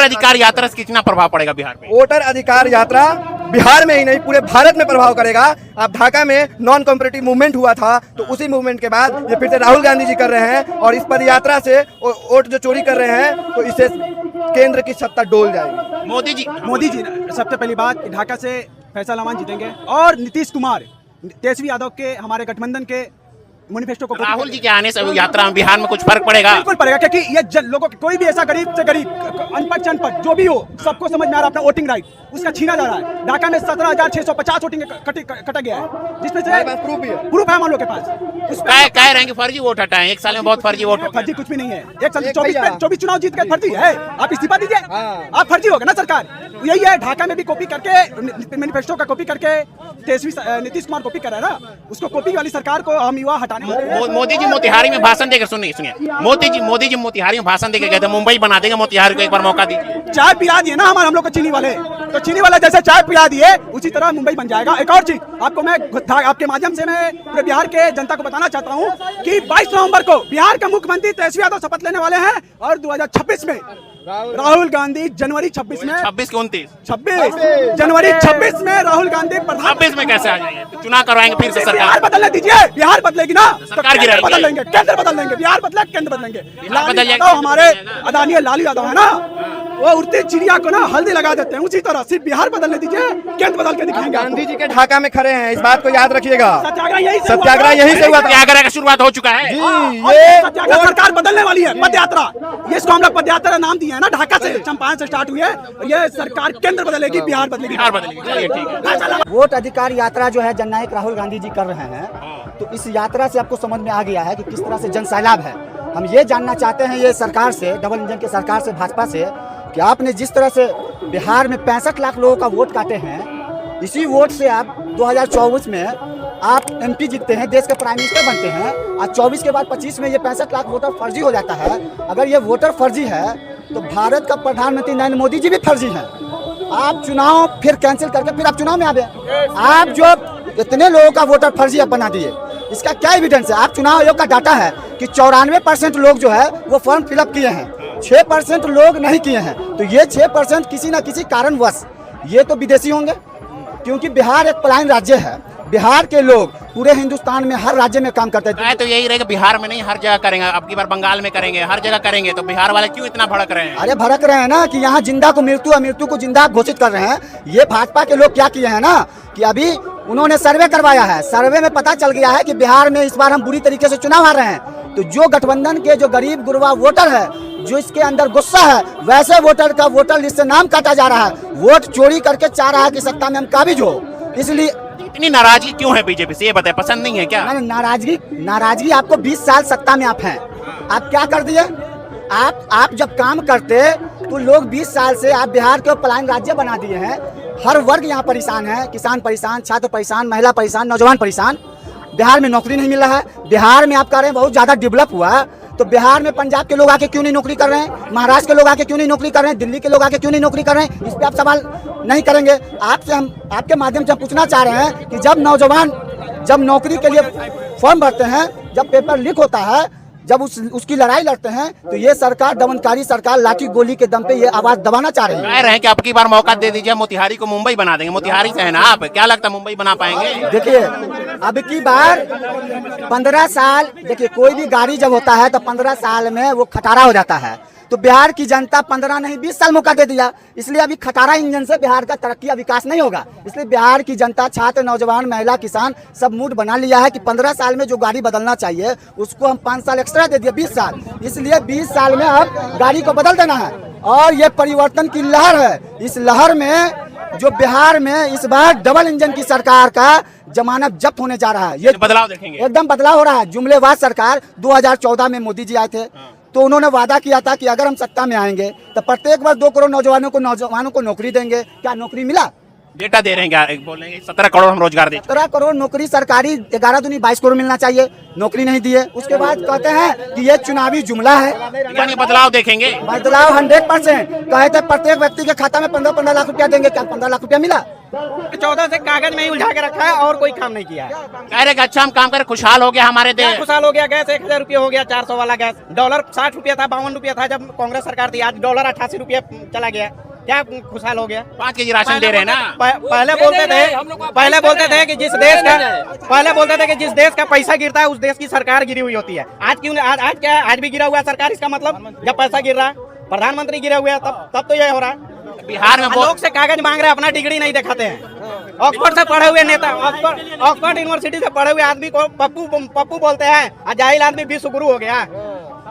अधिकार यात्रा से कितना प्रभाव पड़ेगा बिहार में? वोटर अधिकार यात्रा बिहार में ही नहीं पूरे भारत में प्रभाव करेगा। अब ढाका में नॉन कॉम्पिटिटिव मूवमेंट हुआ था, तो उसी मूवमेंट के बाद ये फिर से राहुल गांधी जी कर रहे हैं और इस पद यात्रा से वोट जो चोरी कर रहे हैं, तो इससे केंद्र की सत्ता डोल जाएगी। मोदी जी सबसे पहली बात, ढाका से फैसल अमान जीतेंगे और नीतीश कुमार तेजस्वी यादव के हमारे गठबंधन के मैनिफेस्टो को राहुल जी के आने से यात्रा में बिहार में कुछ फर्क पड़ेगा? बिल्कुल पड़ेगा, क्योंकि ये लोगों कोई भी ऐसा गरीब से गरीब, अनपढ़ से अनपढ़ जो भी हो, सबको समझ में आ रहा है अपना वोटिंग राइट उसका छीना जा रहा है। ढाका में 17,650 वोटिंग कटा गया है, जिसमें से प्रूफ है हम लोग के पास। कह रहे हैं कि फर्जी वोट हटाएं, एक साल में बहुत फर्जी वोट। फर्जी कुछ भी नहीं है। एक साल 24 चुनाव जीत गए, फर्जी है? आप इस्तीफा दीजिए, आप फर्जी होगा ना सरकार। यही है, ढाका में भी कॉपी करके मैनिफेस्टो का कॉपी करके नीतीश कुमार कॉपी कर रहा है ना, उसको कॉपी वाली सरकार को हम युवा हटाने। मोदी जी मोतिहारी में भाषण देकर सुनिए मोदी जी मोतिहारी में भाषण देकर गए थे, मुंबई बना देंगे मोतिहारी को, एक बार मौका दीजिए। चाय पिला दिए ना हम लोग को चीनी वाले, तो चीनी वाला जैसे चाय पिला दिए उसी तरह मुंबई बन जाएगा। एक और चीज आपको मैं आपके माध्यम से मैं पूरे बिहार के जनता को बताना चाहता हूँ कि 22 नवंबर को बिहार का मुख्यमंत्री तेजस्वी यादव शपथ लेने वाले हैं और 2026 में राहुल गांधी जनवरी 26 में 26 जनवरी 26 में राहुल गांधी 26 में कैसे आ जाएंगे? चुनाव करवाएंगे फिर से सरकार। बिहार बदलने दीजिए, बिहार बदलेगी ना, सरकार गिराएगी, बदल लेंगे, केंद्र बदल लेंगे, बिहार बदले केंद्र बदलेंगे। हमारे आदरणीय लालू यादव है ना, वो उड़ती चिड़िया को ना हल्दी लगा देते हैं, उसी तरह सिर्फ बिहार बदलने दीजिए, केंद्र बदल के दिखाएंगे। गांधी जी के ढाका में खड़े हैं, इस बात को याद रखिएगा। सत्याग्रह यही से हुआ। सत्याग्रह का शुरुआत हो चुका है। ये सत्याग्रह सरकार बदलने वाली है, पद यात्रा, इसको हम लोग पद यात्रा नाम दिए है ना, ढाका से चंपारण से स्टार्ट हुई है। ये सरकार केंद्र बदलेगी, बिहार बदलेगी। चलिए ठीक है। वोट अधिकार यात्रा जो है जननायक राहुल गांधी जी कर रहे हैं, तो इस यात्रा से आपको समझ में आ गया है कि किस तरह से जन सैलाब है। हम ये जानना चाहते हैं ये सरकार से, डबल इंजन के सरकार से, भाजपा से, कि आपने जिस तरह से बिहार में 65 लाख लोगों का वोट काटे हैं, इसी वोट से आप 2024 में आप एमपी जीतते हैं, देश के प्राइम मिनिस्टर बनते हैं, और 24 के बाद 25 में ये 65 लाख वोटर फर्जी हो जाता है। अगर ये वोटर फर्जी है तो भारत का प्रधानमंत्री नरेंद्र मोदी जी भी फर्जी हैं। आप चुनाव फिर कैंसिल करके फिर आप चुनाव में आ गए। आप जो इतने लोगों का वोटर फर्जी आप बना दिए, इसका क्या एविडेंस है? आप चुनाव आयोग का डाटा है कि 94% लोग जो है वो फॉर्म फिलअप किए हैं, 6% लोग नहीं किए हैं। तो ये 6% किसी न किसी कारणवश ये तो विदेशी होंगे, क्योंकि बिहार एक पलायन राज्य है। बिहार के लोग पूरे हिंदुस्तान में हर राज्य में काम करते हैं। तो यही रहेगा, बिहार में नहीं हर जगह करेंगे, अब की बार बंगाल में करेंगे, हर जगह करेंगे, तो बिहार वाले क्यों इतना भड़क रहे हैं? अरे भड़क रहे हैं ना कि यहाँ जिंदा को मृत्यु और मृत्यु को जिंदा घोषित कर रहे हैं। ये भाजपा के लोग क्या किए हैं ना कि अभी उन्होंने सर्वे करवाया है, सर्वे में पता चल गया है कि बिहार में इस बार हम बुरी तरीके से चुनाव हार रहे हैं। तो जो गठबंधन के जो गरीब गुरबा वोटर है, जो इसके अंदर गुस्सा है, वैसे वोटर का वोटर लिस्ट से नाम काटा जा रहा है, वोट चोरी करके चाह रहा है कि सत्ता में हम काबिज हो। इसलिए इतनी नाराजगी क्यों है बीजेपी से, ये बताए, पसंद नहीं है क्या? नाराजगी आपको 20 साल सत्ता में आप हैं, आप क्या कर दिए? आप जब काम करते तो लोग 20 साल से आप बिहार को पलायन राज्य बना दिए हैं। हर वर्ग यहाँ परेशान है, किसान परेशान, छात्र परेशान, महिला परेशान, नौजवान परेशान। बिहार में नौकरी नहीं मिल रहा है। बिहार में आप कह रहे हैं बहुत ज़्यादा डेवलप हुआ है, तो बिहार में पंजाब के लोग आके क्यों नहीं नौकरी कर रहे हैं? महाराष्ट्र के लोग आके क्यों नहीं नौकरी कर रहे हैं? दिल्ली के लोग आके क्यों नहीं नौकरी कर रहे हैं? इस पर आप सवाल नहीं करेंगे। आपसे हम आपके माध्यम से पूछना चाह रहे हैं कि जब नौजवान जब नौकरी के लिए फॉर्म भरते हैं, जब पेपर लीक होता है, जब उसकी लड़ाई लड़ते हैं, तो ये सरकार दमनकारी सरकार लाठी गोली के दम पे ये आवाज दबाना चाह रही है। कह रहे हैं कि अब की बार मौका दे दीजिए, मोतिहारी को मुंबई बना देंगे। मोतिहारी से है ना आप, क्या लगता है मुंबई बना पाएंगे? देखिए अब की बार 15 साल, देखिए कोई भी गाड़ी जब होता है तो 15 साल में वो खटारा हो जाता है। तो बिहार की जनता 15 नहीं 20 साल मौका दे दिया, इसलिए अभी खटारा इंजन से बिहार का तरक्की विकास नहीं होगा। इसलिए बिहार की जनता, छात्र, नौजवान, महिला, किसान सब मूड बना लिया है कि 15 साल में जो गाड़ी बदलना चाहिए उसको हम 5 साल एक्स्ट्रा दे दिया, 20 साल। इसलिए 20 साल में अब गाड़ी को बदल देना है और ये परिवर्तन की लहर है। इस लहर में जो बिहार में इस बार डबल इंजन की सरकार का जमानत जब्त होने जा रहा है। ये बदलाव देखेंगे, एकदम बदलाव हो रहा है। जुमलेबाज सरकार 2014 में मोदी जी आए थे, तो उन्होंने वादा किया था कि अगर हम सत्ता में आएंगे तो प्रत्येक वर्ष 2 करोड़ नौजवानों को नौकरी देंगे। क्या नौकरी मिला? डेटा दे रहे हैं क्या? बोलेंगे 17 करोड़ हम रोजगार दें। 17 करोड़ नौकरी सरकारी, 11 दूनी 22 करोड़ मिलना चाहिए, नौकरी नहीं दिए। उसके बाद कहते हैं कि ये चुनावी जुमला है, यानी बदलाव देखेंगे। बदलाव 100% कहे थे प्रत्येक व्यक्ति के खाता में 15-15 लाख रुपया देंगे। क्या 15 लाख रुपया मिला? 14 से कागज में ही उलझा के रखा है और कोई काम नहीं किया है। कह रहे कि अच्छा हम काम करें, खुशहाल हो गया हमारे क्या देश। खुशहाल हो गया? गैस 1000 रुपये हो गया, 400 वाला गैस। डॉलर 60 रुपया था, 52 रुपया था जब कांग्रेस सरकार थी, आज डॉलर 88 रुपया चला गया। क्या खुशहाल हो गया? 5 केजी राशन दे रहे हैं ना। पहले बोलते थे कि जिस देश का पैसा गिरता है उस देश की सरकार गिरी हुई होती है। आज क्यों? आज क्या? आज भी गिरा हुआ है सरकार। इसका मतलब जब पैसा गिर रहा है, प्रधानमंत्री गिरे हुए हैं, तब तो ये हो रहा है। बिहार में लोग से कागज मांग रहे हैं, अपना डिग्री नहीं दिखाते हैं। ऑक्सफोर्ड से पढ़े हुए नेता, ऑक्सफोर्ड यूनिवर्सिटी से पढ़े हुए आदमी को पप्पू बोलते हैं, जाहिल आदमी विश्व गुरु हो गया।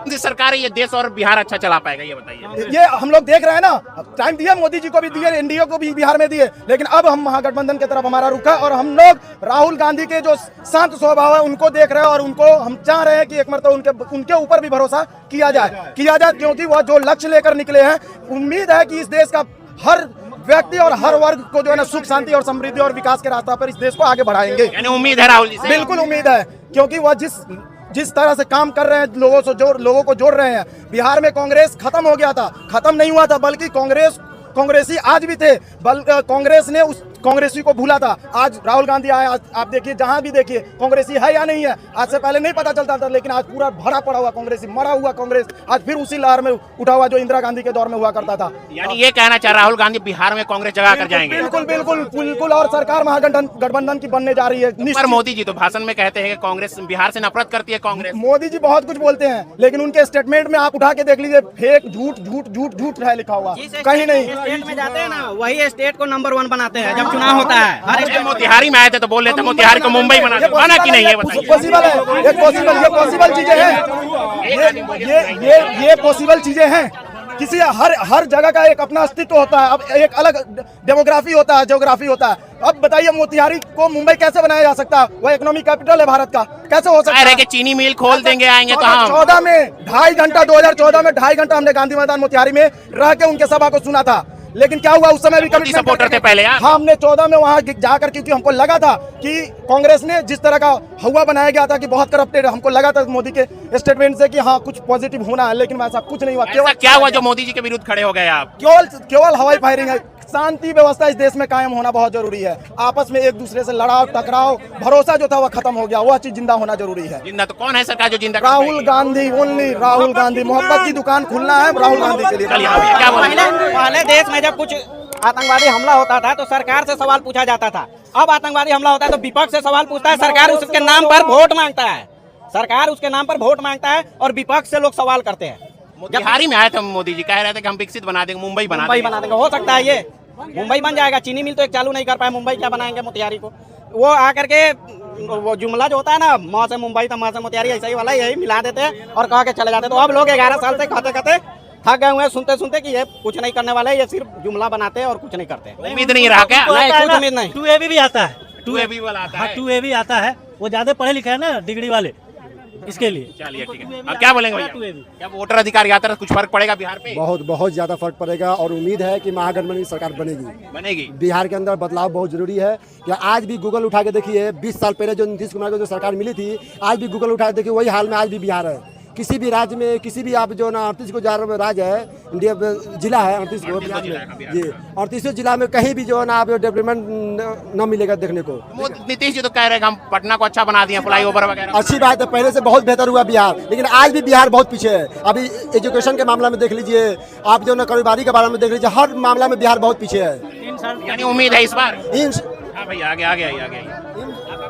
सरकार ये देश और बिहार अच्छा चला पाएगा, ये बताइए। ये हम लोग देख रहे हैं ना, टाइम दिया मोदी जी को भी दिए, एनडीए को भी बिहार में दिए, लेकिन अब हम महागठबंधन की तरफ हमारा रुख है और हम लोग राहुल गांधी के जो शांत स्वभाव है उनको देख रहे हैं और उनको हम चाह रहे हैं कि एक मरतबा उनके ऊपर भी भरोसा किया जाए, क्योंकि वह जो लक्ष्य लेकर निकले हैं, उम्मीद है कि इस देश का हर व्यक्ति और हर वर्ग को जो है ना सुख शांति और समृद्धि और विकास के रास्ता पर इस देश को आगे बढ़ाएंगे। यानी उम्मीद है राहुल जी से? बिल्कुल उम्मीद है, क्योंकि वह जिस तरह से काम कर रहे हैं, लोगों को जोड़ रहे हैं। बिहार में कांग्रेस खत्म हो गया था, खत्म नहीं हुआ था, बल्कि कांग्रेसी आज भी थे, कांग्रेस ने उस कांग्रेसी को भूला था। आज राहुल गांधी आए, आज आप देखिए, जहां भी देखिए कांग्रेसी है या नहीं है। आज से पहले नहीं पता चलता था, लेकिन आज पूरा भरा पड़ा हुआ कांग्रेसी, मरा हुआ कांग्रेस आज फिर उसी लहर में उठा हुआ जो इंदिरा गांधी के दौर में हुआ करता था। यानी ये कहना चाह राहुल गांधी बिहार में कांग्रेस जगह कर जाएंगे? बिल्कुल और सरकार महागठबंधन की बनने जा रही है। पर मोदी जी तो भाषण में कहते हैं कि कांग्रेस बिहार से नफरत करती है। कांग्रेस मोदी जी बहुत कुछ बोलते हैं, लेकिन उनके स्टेटमेंट में आप उठा के देख लीजिए, फेक झूठ है लिखा हुआ, कहीं नहीं। स्टेट में जाते हैं ना, वही स्टेट को नंबर 1 बनाते हैं जब चुनाव होता है। मोतिहारी में आए थे तो बोल रहे थे मोतिहारी को मुंबई बना कि नहीं, ये बताइए। पॉसिबल है, ये पॉसिबल चीजें हैं, ये पॉसिबल चीजें हैं। किसी हर जगह का एक अपना अस्तित्व होता है, अब एक अलग डेमोग्राफी होता है, ज्योग्राफी होता है। अब बताइए मोतिहारी को मुंबई कैसे बनाया जा सकता है? वह इकोनॉमिक कैपिटल है भारत का, कैसे हो सकता है? कि चीनी मिल खोल देंगे, आएंगे तो हम 2014 में 2.5 घंटा हमने गांधी मैदान मोतिहारी में रह के उनके सभा को सुना था, लेकिन क्या हुआ? उस समय भी कमिटी सपोर्टर थे पहले। हाँ, हमने 14 में वहां जाकर, क्योंकि हमको लगा था कि कांग्रेस ने जिस तरह का हवा बनाया गया था कि बहुत करप्टेड, हमको लगा था मोदी के स्टेटमेंट से कि हाँ कुछ पॉजिटिव होना है, लेकिन वैसा कुछ नहीं हुआ। केवल क्या हुआ जो मोदी जी के विरुद्ध खड़े हो गए आप? केवल हवाई फायरिंग है। शांति व्यवस्था इस देश में कायम होना बहुत जरूरी है। आपस में एक दूसरे से लड़ाव टकराव, भरोसा जो था वह खत्म हो गया, वह चीज जिंदा होना जरूरी है। जिंदा तो कौन है सरकार जो जिंदा? राहुल गांधी, ओनली राहुल गांधी। मोहब्बत की दुकान खुलना है राहुल गांधी के लिए। क्या पहले देश में जब कुछ आतंकवादी हमला होता था तो सरकार से सवाल पूछा जाता था। अब आतंकवादी हमला होता है तो विपक्ष से सवाल पूछता है, सरकार उसके नाम पर वोट मांगता है। सरकार उसके नाम पर वोट मांगता है और विपक्ष से लोग सवाल करते हैं। मोतिहारी में आए थे मोदी जी, कह रहे थे कि हम विकसित बना देंगे, मुंबई बना देंगे। हो सकता है ये मुंबई बन जाएगा। चीनी मिल तो एक चालू नहीं कर पाए, मुंबई क्या बनाएंगे मोतिहारी को? वो आकर के वो जुमला जो होता है ना, माँ से मुंबई तो माँ से मोतिहारी, ऐसा ही वाला यही मिला देते हैं और कह के चले जाते। तो अब लोग 11 साल से कहते थक गए हुए हैं सुनते कि ये कुछ नहीं करने वाले, ये सिर्फ जुमला बनाते हैं और कुछ नहीं करते। उम्मीद नहीं रहा क्या? कुछ उम्मीद नहीं। 2AB भी आता है, 2AB वाला आता है। 2AB आता है, वो ज्यादा पढ़े लिखे है ना डिग्री वाले, इसके लिए। चलिए ठीक है, अब क्या बोलेंगे भैया? क्या वोटर अधिकार यात्रा कुछ फर्क पड़ेगा बिहार पे? बहुत ज्यादा फर्क पड़ेगा और उम्मीद है कि महागठबंधन की सरकार बनेगी। बिहार के अंदर बदलाव बहुत जरूरी है। या आज भी गूगल उठा के देखिए, 20 साल पहले जो नीतीश कुमार को जो सरकार मिली थी, आज भी गूगल उठा के देखिए, वही हाल में आज भी बिहार है। किसी भी राज्य में, किसी भी आप जो ना 38 को राज्य है, इंडिया जिला है 38 को जी, 38 जिला में कहीं भी जो है ना आप डेवलपमेंट न मिलेगा देखने को। नीतीश जी तो कह रहे हैं हम पटना को अच्छा बना दिए, फ्लाईओवर वगैरह। अच्छी बात है, पहले से बहुत बेहतर हुआ बिहार, लेकिन आज भी बिहार बहुत पीछे है। अभी एजुकेशन के मामला में देख लीजिए, आप जो ना कारोबारी के बारे में देख लीजिए, हर मामला में बिहार बहुत पीछे है। यानी उम्मीद है इस बार? हाँ भैया, आगे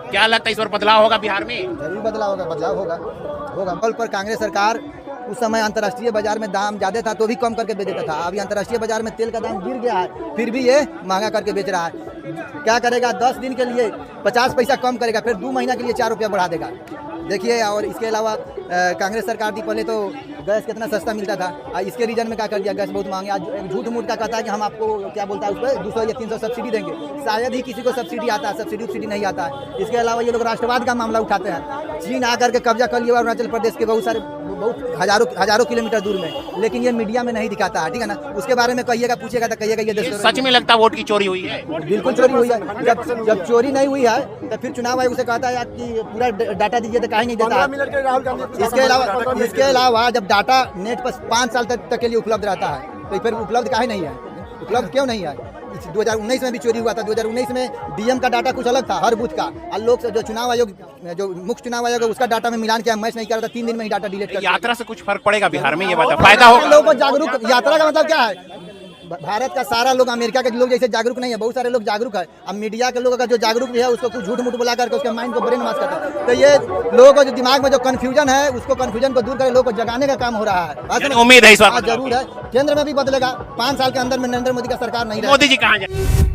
क्या लगता है इस बार बदलाव होगा बिहार में? जरूर बदलाव होगा। कल पर कांग्रेस सरकार उस समय अंतर्राष्ट्रीय बाजार में दाम ज़्यादा था तो भी कम करके बेच देता था। अभी अंतर्राष्ट्रीय बाजार में तेल का दाम गिर गया है, फिर भी ये महंगा करके बेच रहा है। क्या करेगा? 10 दिन के लिए 50 पैसा कम करेगा, फिर 2 महीना के लिए 4 रुपया बढ़ा देगा। देखिए, और इसके अलावा कांग्रेस सरकार थी पहले तो गैस कितना सस्ता मिलता था, इसके रीजन में क्या कर दिया, गैस बहुत महंगा। आज झूठ मूठ का कहता है कि हम आपको क्या बोलता है उस पर 200 या 300 सब्सिडी देंगे। शायद ही किसी को सब्सिडी आता है, सब्सिडी नहीं आता है। इसके अलावा ये लोग राष्ट्रवाद का मामला उठाते हैं। चीन आकर के कब्जा कर लिया अरुणाचल प्रदेश के बहुत हजारों किलोमीटर दूर में, लेकिन ये मीडिया में नहीं दिखाता है, ठीक है ना। उसके बारे में कहिएगा, पूछेगा तो कहिएगा ये देश सच में लगता है वोट की चोरी हुई है? बिल्कुल चोरी हुई है। जब चोरी नहीं हुई है तो फिर चुनाव आयोग से कहता है कि पूरा डाटा दीजिए, तो काहे नहीं देता है। इसके अलावा जब डाटा नेट पर 5 साल तक के लिए उपलब्ध रहता है तो फिर उपलब्ध काहे नहीं है? उपलब्ध क्यों नहीं है? 2019 में भी चोरी हुआ था। 2019 में डीएम का डाटा कुछ अलग था हर बूथ का, और लोग जो चुनाव आयोग, जो मुख्य चुनाव आयोग है उसका डाटा में मिलान किया, मैच नहीं कर रहा था, 3 दिन में ही डाटा डिलीट कर दिया। यात्रा से कुछ फर्क पड़ेगा बिहार में, ये बता, फायदा होगा लोगों को जागरूक। यात्रा का मतलब क्या है? भारत का सारा लोग, अमेरिका के लोग जैसे जागरूक नहीं है, बहुत सारे लोग जागरूक है। अब मीडिया के लोग अगर जो जागरूक भी है उसको कुछ झूठ मूठ बुला करके उसके माइंड को ब्रेन वॉश करता है। तो ये लोगों को जो दिमाग में जो कंफ्यूजन है, उसको कंफ्यूजन को दूर कर लोगों को जगाने का काम हो रहा है। उम्मीद है इस बार जरूर है, केंद्र में भी बदलेगा। 5 साल के अंदर में नरेंद्र मोदी का सरकार नहीं रहेगी। मोदी जी कहाँ जाए?